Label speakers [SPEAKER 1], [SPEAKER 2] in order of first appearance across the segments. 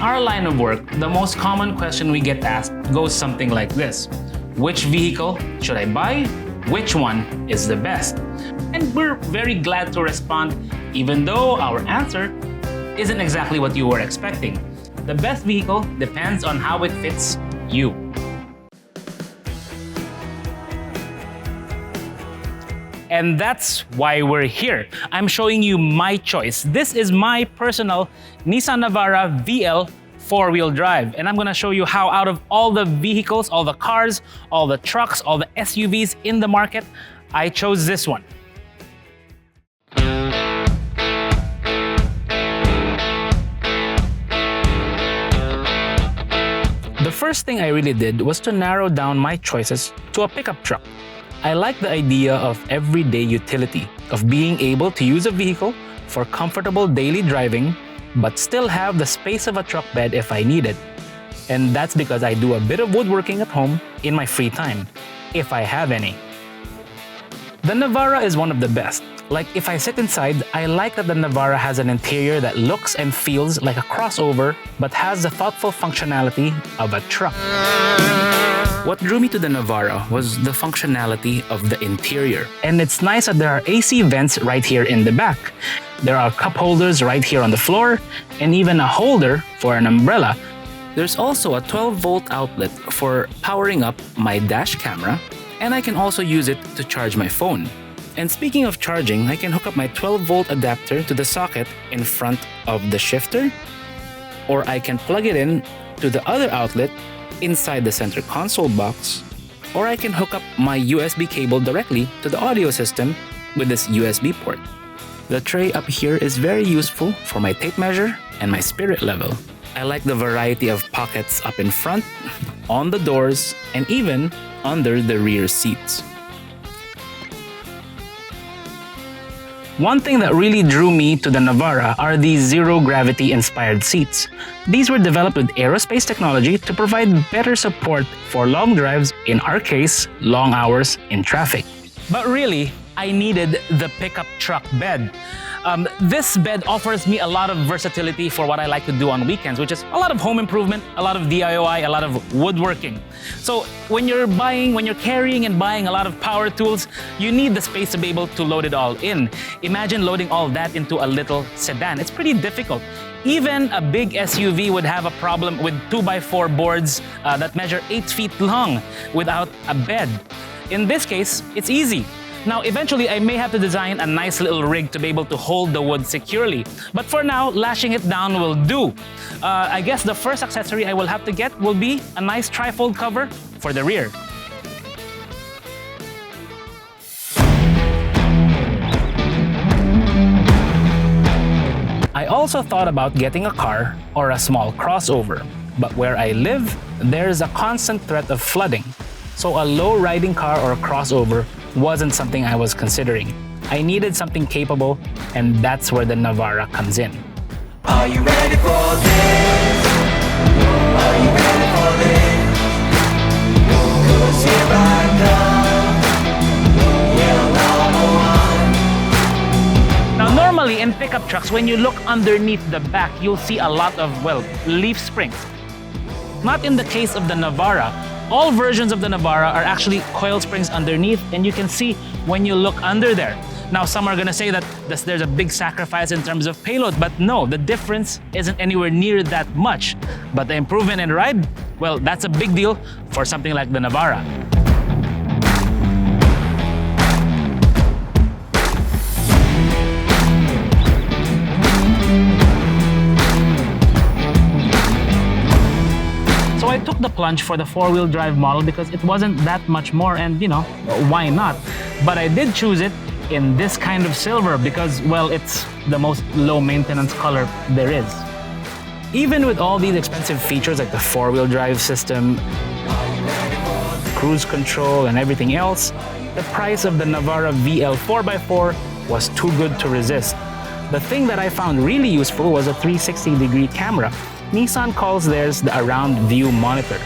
[SPEAKER 1] our line of work, the most common question we get asked goes something like this. Which vehicle should I buy? Which one is the best? And we're very glad to respond, even though our answer isn't exactly what you were expecting. The best vehicle depends on how it fits you. And that's why we're here. I'm showing you my choice. This is my personal Nissan Navara VL 4-wheel drive. And I'm gonna show you how out of all the vehicles, all the cars, all the trucks, all the SUVs in the market, I chose this one. The first thing I really did was to narrow down my choices to a pickup truck. I like the idea of everyday utility, of being able to use a vehicle for comfortable daily driving, but still have the space of a truck bed if I need it. And that's because I do a bit of woodworking at home in my free time, if I have any. The Navara is one of the best. Like, if I sit inside, I like that the Navara has an interior that looks and feels like a crossover, but has the thoughtful functionality of a truck. What drew me to the Navara was the functionality of the interior. And it's nice that there are AC vents right here in the back. There are cup holders right here on the floor, and even a holder for an umbrella. There's also a 12-volt outlet for powering up my dash camera, and I can also use it to charge my phone. And speaking of charging, I can hook up my 12-volt adapter to the socket in front of the shifter, or I can plug it in to the other outlet inside the center console box, or I can hook up my USB cable directly to the audio system with this USB port. The tray up here is very useful for my tape measure and my spirit level. I like the variety of pockets up in front, on the doors, and even under the rear seats. One thing that really drew me to the Navara are these zero-gravity inspired seats. These were developed with aerospace technology to provide better support for long drives, in our case, long hours in traffic. But really, I needed the pickup truck bed. This bed offers me a lot of versatility for what I like to do on weekends, which is a lot of home improvement, a lot of DIY, a lot of woodworking. So when you're carrying and buying a lot of power tools, you need the space to be able to load it all in. Imagine loading all that into a little sedan. It's pretty difficult. Even a big SUV would have a problem with 2x4 boards that measure 8 feet long without a bed. In this case, it's easy. Now, eventually, I may have to design a nice little rig to be able to hold the wood securely. But for now, lashing it down will do. I guess the first accessory I will have to get will be a nice trifold cover for the rear. I also thought about getting a car or a small crossover. But where I live, there's a constant threat of flooding. So a low-riding car or a crossover wasn't something I was considering. I needed something capable, and that's where the Navara comes in. Are you ready for this? Are you ready for this? 'Cause here I come. Yeah, number one. Now, normally in pickup trucks, when you look underneath the back, you'll see a lot of, leaf springs. Not in the case of the Navara. All versions of the Navara are actually coil springs underneath, and you can see when you look under there. Now, some are gonna say that there's a big sacrifice in terms of payload, but no, the difference isn't anywhere near that much. But the improvement in ride, well, that's a big deal for something like the Navara. So I took the plunge for the 4-wheel drive model because it wasn't that much more, and why not? But I did choose it in this kind of silver because, it's the most low maintenance color there is. Even with all these expensive features like the 4-wheel drive system, cruise control, and everything else, the price of the Navara VL 4x4 was too good to resist. The thing that I found really useful was a 360-degree camera. Nissan calls theirs the Around View Monitor.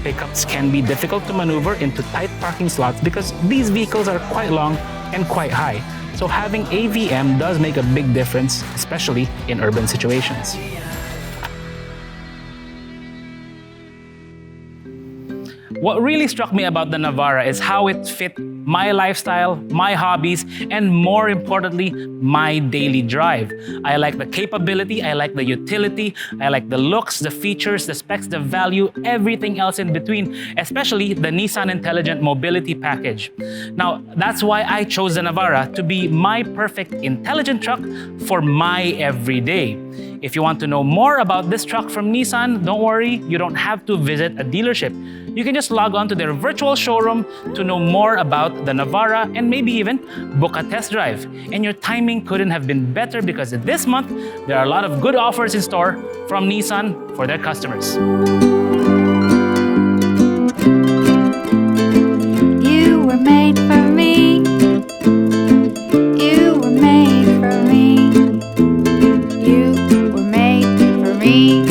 [SPEAKER 1] Pickups can be difficult to maneuver into tight parking slots because these vehicles are quite long and quite high. So having AVM does make a big difference, especially in urban situations. What really struck me about the Navara is how it fit my lifestyle, my hobbies, and more importantly, my daily drive. I like the capability, I like the utility, I like the looks, the features, the specs, the value, everything else in between, especially the Nissan Intelligent Mobility Package. Now, that's why I chose the Navara to be my perfect intelligent truck for my everyday. If you want to know more about this truck from Nissan, don't worry, you don't have to visit a dealership. You can just log on to their virtual showroom to know more about the Navara and maybe even book a test drive. And your timing couldn't have been better because this month, there are a lot of good offers in store from Nissan for their customers.
[SPEAKER 2] You were made for me. You were made for me. You were made for me.